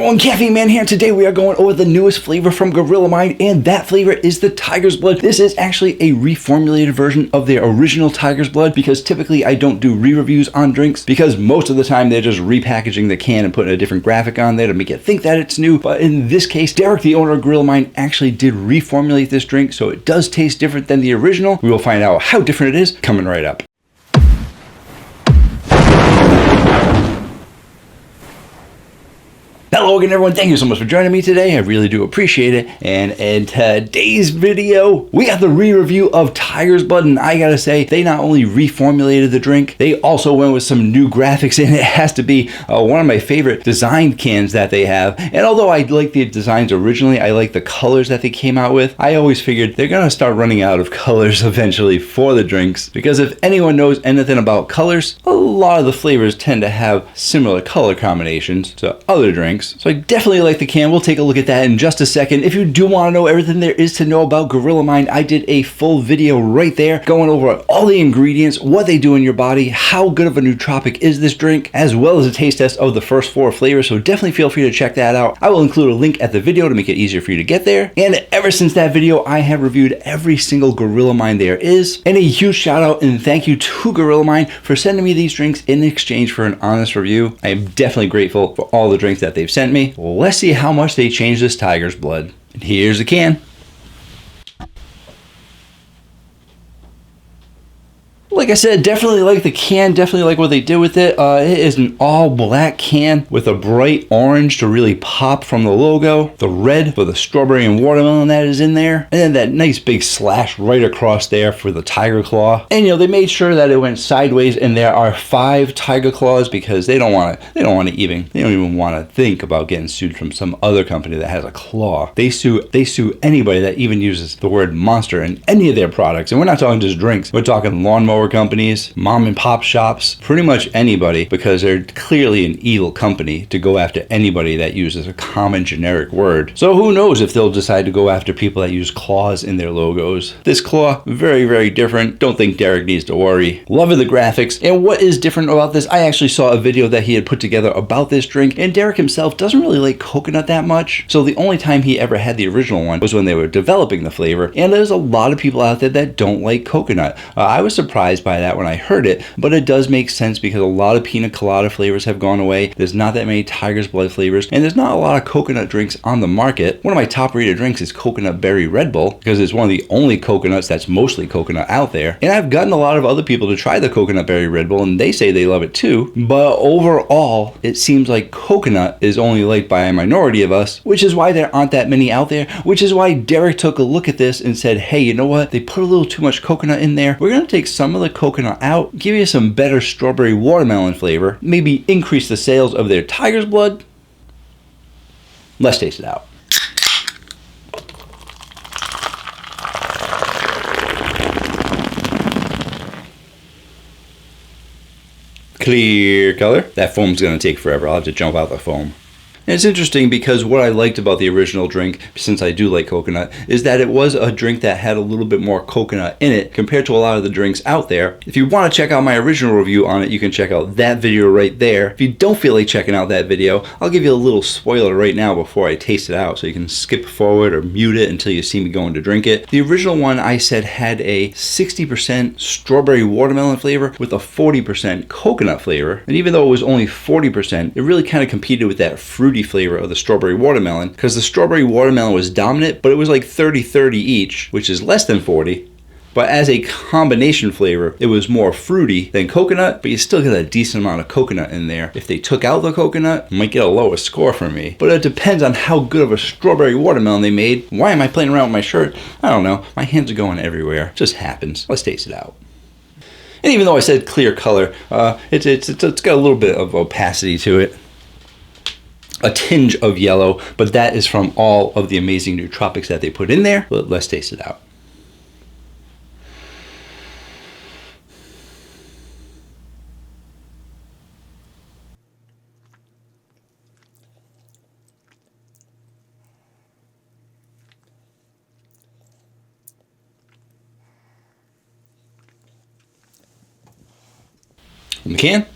everyone, Caffeine Man here, and today we are going over the newest flavor from Gorilla Mind, and that flavor is the Tiger's Blood. This is actually a reformulated version of their original Tiger's Blood, because typically I don't do re-reviews on drinks, because most of the time they're just repackaging the can and putting a different graphic on there to make it think that it's new. But in this case, Derek, the owner of Gorilla Mind, actually did reformulate this drink, so it does taste different than the original. We will find out how different it is coming right up. Hello again, everyone. Thank you so much for joining me today. I really do appreciate it. And in today's video, we got the re-review of Tiger's Blood, and I gotta say, they not only reformulated the drink, they also went with some new graphics, and it has to be one of my favorite designed cans that they have. And although I like the designs originally, I like the colors that they came out with. I always figured they're gonna start running out of colors eventually for the drinks, because if anyone knows anything about colors, a lot of the flavors tend to have similar color combinations to other drinks. So I definitely like the can. We'll take a look at that in just a second. If you do want to know everything there is to know about Gorilla Mind, I did a full video right there going over all the ingredients, what they do in your body, how good of a nootropic is this drink, as well as a taste test of the first 4 flavors. So definitely feel free to check that out. I will include a link at the video to make it easier for you to get there. And ever since that video, I have reviewed every single Gorilla Mind there is. And a huge shout out and thank you to Gorilla Mind for sending me these drinks in exchange for an honest review. I am definitely grateful for all the drinks that they've sent me. Well, let's see how much they changed this Tiger's Blood. And here's the can. Like I said, definitely like the can, definitely like what they did with it. It is an all black can with a bright orange to really pop from the logo, the red for the strawberry and watermelon that is in there, and then that nice big slash right across there for the tiger claw. And you know, they made sure that it went sideways, and there are 5 tiger claws because they don't even want to think about getting sued from some other company that has a claw. They sue anybody that even uses the word monster in any of their products. And we're not talking just drinks, we're talking lawnmower companies, mom and pop shops, pretty much anybody, because they're clearly an evil company to go after anybody that uses a common generic word. So who knows if they'll decide to go after people that use claws in their logos. This claw, very, very different. Don't think Derek needs to worry. Loving the graphics. And what is different about this, I actually saw a video that he had put together about this drink, and Derek himself doesn't really like coconut that much. So the only time he ever had the original one was when they were developing the flavor. And there's a lot of people out there that don't like coconut. I was surprised by that when I heard it, but it does make sense because a lot of pina colada flavors have gone away. There's not that many Tiger's Blood flavors, and there's not a lot of coconut drinks on the market. One of my top rated drinks is Coconut Berry Red Bull, because it's one of the only coconuts that's mostly coconut out there. And I've gotten a lot of other people to try the Coconut Berry Red Bull, and they say they love it too. But overall, it seems like coconut is only liked by a minority of us, which is why there aren't that many out there, which is why Derek took a look at this and said, hey, you know what? They put a little too much coconut in there. We're going to take some of the coconut out, give you some better strawberry watermelon flavor, maybe increase the sales of their Tiger's Blood. Let's taste it out. Clear color. That foam's gonna take forever. I'll have to jump out the foam. And it's interesting because what I liked about the original drink, since I do like coconut, is that it was a drink that had a little bit more coconut in it compared to a lot of the drinks out there. If you want to check out my original review on it, you can check out that video right there. If you don't feel like checking out that video, I'll give you a little spoiler right now before I taste it out, so you can skip forward or mute it until you see me going to drink it. The original one I said had a 60% strawberry watermelon flavor with a 40% coconut flavor. And even though it was only 40%, it really kind of competed with that fruity flavor of the strawberry watermelon, because the strawberry watermelon was dominant, but it was like 30-30 each, which is less than 40. But as a combination flavor, it was more fruity than coconut, but you still get a decent amount of coconut in there. If they took out the coconut, you might get a lower score from me. But it depends on how good of a strawberry watermelon they made. Why am I playing around with my shirt? I don't know. My hands are going everywhere. It just happens. Let's taste it out. And even though I said clear color, it's got a little bit of opacity to it. A tinge of yellow, but that is from all of the amazing nootropics that they put in there. Let's taste it out. From the can.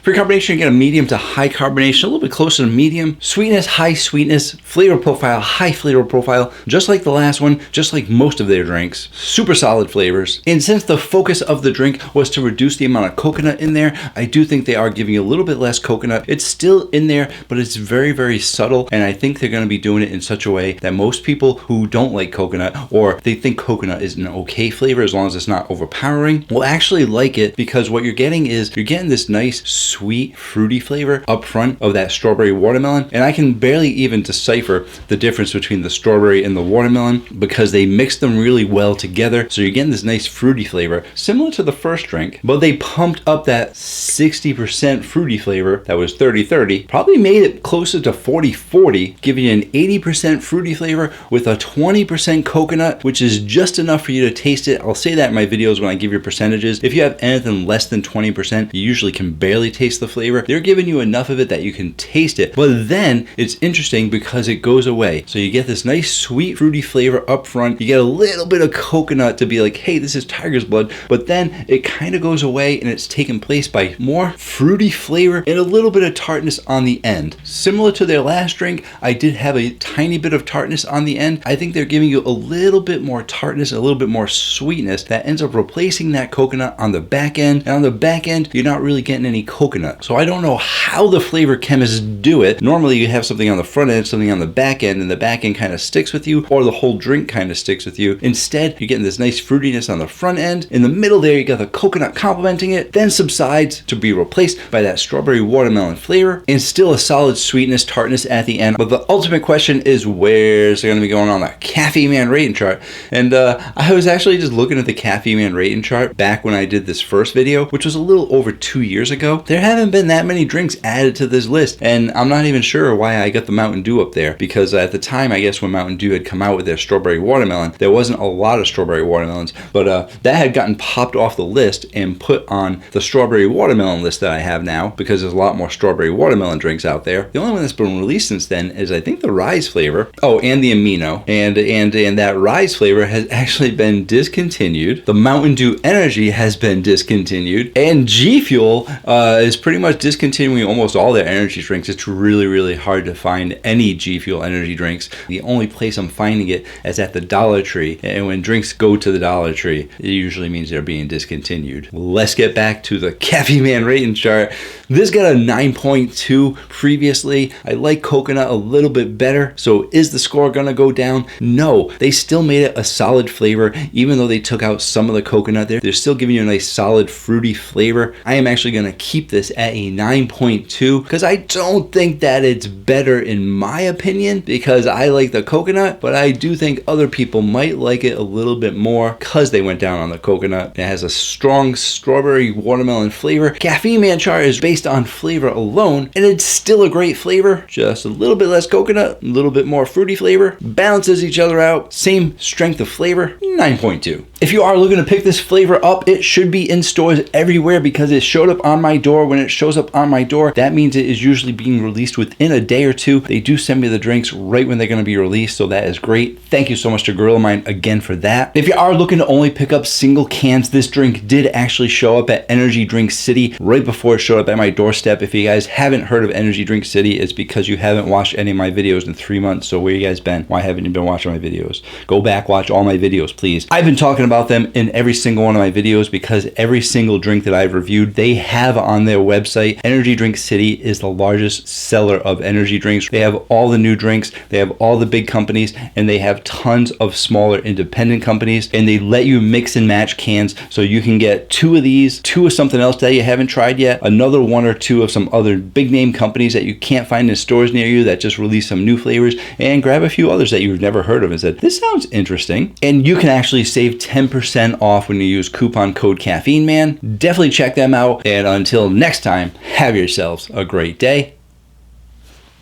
Pre-carbonation, you get a medium to high carbonation, a little bit closer to medium. Sweetness, high sweetness. Flavor profile, high flavor profile. Just like the last one, just like most of their drinks. Super solid flavors. And since the focus of the drink was to reduce the amount of coconut in there, I do think they are giving you a little bit less coconut. It's still in there, but it's very, very subtle. And I think they're going to be doing it in such a way that most people who don't like coconut, or they think coconut is an okay flavor as long as it's not overpowering, will actually like it, because what you're getting is you're getting this nice, sweet, fruity flavor up front of that strawberry watermelon. And I can barely even decipher the difference between the strawberry and the watermelon because they mix them really well together. So you're getting this nice fruity flavor, similar to the first drink, but they pumped up that 60% fruity flavor that was 30-30, probably made it closer to 40-40, giving you an 80% fruity flavor with a 20% coconut, which is just enough for you to taste it. I'll say that in my videos when I give you percentages. If you have anything less than 20%, you usually can barely taste the flavor. They're giving you enough of it that you can taste it. But then it's interesting because it goes away. So you get this nice sweet fruity flavor up front. You get a little bit of coconut to be like, hey, this is tiger's blood. But then it kind of goes away and it's taken place by more fruity flavor and a little bit of tartness on the end. Similar to their last drink, I did have a tiny bit of tartness on the end. I think they're giving you a little bit more tartness, a little bit more sweetness that ends up replacing that coconut on the back end. And on the back end, you're not really getting any coconut. So I don't know how the flavor chemists do it. Normally you have something on the front end, something on the back end, and the back end kind of sticks with you, or the whole drink kind of sticks with you. Instead, you're getting this nice fruitiness on the front end. In the middle there, you got the coconut complementing it, then subsides to be replaced by that strawberry watermelon flavor, and still a solid sweetness, tartness at the end. But the ultimate question is, where's it going to be going on the Caffeine Man rating chart? And I was actually just looking at the Caffeine Man rating chart back when I did this first video, which was a little over 2 years ago. There haven't been that many drinks added to this list, and I'm not even sure why I got the Mountain Dew up there, because at the time, I guess when Mountain Dew had come out with their strawberry watermelon, there wasn't a lot of strawberry watermelons, but that had gotten popped off the list and put on the strawberry watermelon list that I have now, because there's a lot more strawberry watermelon drinks out there. The only one that's been released since then is, I think, the Rise flavor. Oh, and the Amino, and that Rise flavor has actually been discontinued. The Mountain Dew Energy has been discontinued, and G Fuel is pretty much discontinuing almost all their energy drinks. It's really, really hard to find any G Fuel energy drinks. The only place I'm finding it is at the Dollar Tree, and when drinks go to the Dollar Tree, it usually means they're being discontinued. Let's get back to the Caffeine Man rating chart. This got a 9.2 previously. I like coconut a little bit better, so is the score gonna go down? No, they still made it a solid flavor. Even though they took out some of the coconut there, they're still giving you a nice solid fruity flavor. I am actually gonna keep this at a 9.2 because I don't think that it's better in my opinion, because I like the coconut, but I do think other people might like it a little bit more because they went down on the coconut. It has a strong strawberry watermelon flavor. Caffeine Man chart is based on flavor alone, and it's still a great flavor, just a little bit less coconut, a little bit more fruity flavor, balances each other out, same strength of flavor, 9.2. If you are looking to pick this flavor up, it should be in stores everywhere because it showed up on my door. When it shows up on my door, that means it is usually being released within a day or two. They do send me the drinks right when they're going to be released, so that is great. Thank you so much to Gorilla Mind again for that. If you are looking to only pick up single cans, this drink did actually show up at Energy Drink City right before it showed up at my doorstep. If you guys haven't heard of Energy Drink City, it's because you haven't watched any of my videos in 3 months. So where you guys been? Why haven't you been watching my videos? Go back, watch all my videos, please. I've been talking about them in every single one of my videos because every single drink that I've reviewed, they have on their website. Energy Drink City is the largest seller of energy drinks. They have all the new drinks, they have all the big companies, and they have tons of smaller independent companies, and they let you mix and match cans so you can get 2 of these, 2 of something else that you haven't tried yet, another 1 or 2 of some other big name companies that you can't find in stores near you that just release some new flavors, and grab a few others that you've never heard of and said, this sounds interesting. And you can actually save 10% off when you use coupon code Caffeine Man. Definitely check them out, and until next time, have yourselves a great day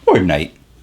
or night.